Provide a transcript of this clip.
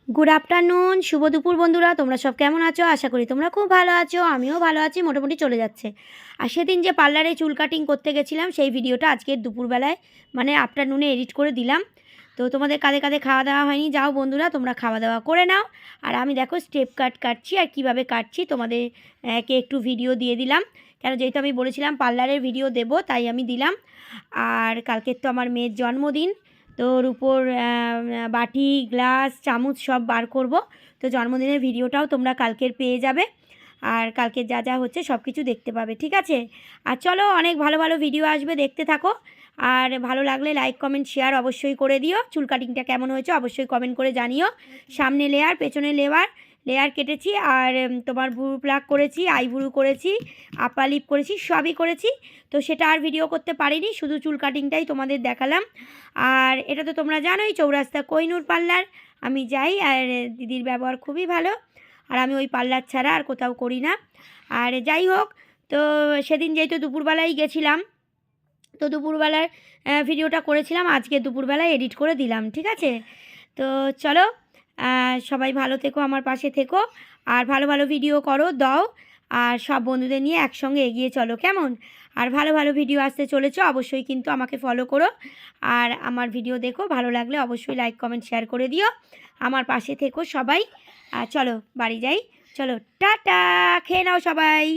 Good afternoon, শুভ দুপুর বন্ধুরা। তোমরা সব কেমন আছো? আশা করি তোমরা খুব ভালো আছো। আমিও ভালো আছি, মোটামুটি চলে যাচ্ছে। আর সেদিন যে পার্লারে চুল কাটিং করতে গেছিলাম সেই ভিডিওটা আজকের দুপুরবেলায় মানে আফটারনুনে এডিট করে দিলাম। তো তোমাদের কাঁধে কাঁধে খাওয়া দাওয়া হয়নি, যাও বন্ধুরা তোমরা খাওয়া দাওয়া করে নাও। আর আমি দেখো স্টেপ কাটছি আর কিভাবে কাটছি তোমাদের কে একটু ভিডিও দিয়ে দিলাম, কেন যেহেতু আমি বলেছিলাম পার্লারের ভিডিও দেব তাই আমি দিলাম। আর কালকের তো আমার মেয়ের জন্মদিন, তো ওর উপর বাটি গ্লাস চামচ সব বার করব। তো জন্মদিনের ভিডিওটাও তোমরা কালকের পেয়ে যাবে, আর কালকে যা যা হচ্ছে সব কিছু দেখতে পাবে, ঠিক আছে? আর চলো, অনেক ভালো ভালো ভিডিও আসবে, দেখতে থাকো। আর ভালো লাগলে লাইক কমেন্ট শেয়ার অবশ্যই করে দিও। চুল কাটিংটা কেমন হয়েছে অবশ্যই কমেন্ট করে জানিও। সামনে লেয়ার, পেছনে লেয়ার কেটেছি, আর তোমার ভুরু প্লাক করেছি, আইব্রু করেছি, আপার লিপ করেছি, সবই করেছি। তো সেটা আর ভিডিও করতে পারিনি, শুধু চুল কাটিংটাই তোমাদের দেখালাম। আর এটা তো তোমরা জানোই, চৌরাস্তা কোহিনুর পার্লার আমি যাই, আর দিদির ব্যবহার খুবই ভালো। আর আমি ওই পার্লার ছাড়া আর কোথাও করি না। আর যাই হোক, তো সেদিন যেহেতু দুপুরবেলায় গেছিলাম, তো দুপুরবেলার ভিডিওটা করেছিলাম, আজকে দুপুরবেলায় এডিট করে দিলাম, ঠিক আছে? তো চলো, সবাই ভালো থেকো, আমার পাশে থেকো, আর ভালো ভালো ভিডিও করো দাও, আর সব বন্ধুদের নিয়ে একসঙ্গে এগিয়ে চলো, কেমন? আর ভালো ভালো ভিডিও আসতে চলেছে, অবশ্যই কিন্তু আমাকে ফলো করো। আর আমার ভিডিও দেখো, ভালো লাগলে অবশ্যই লাইক কমেন্ট শেয়ার করে দিও, আমার পাশে থেকো সবাই। আর চলো বাড়ি যাই, চলো টাটা, খেয়ে নাও সবাই।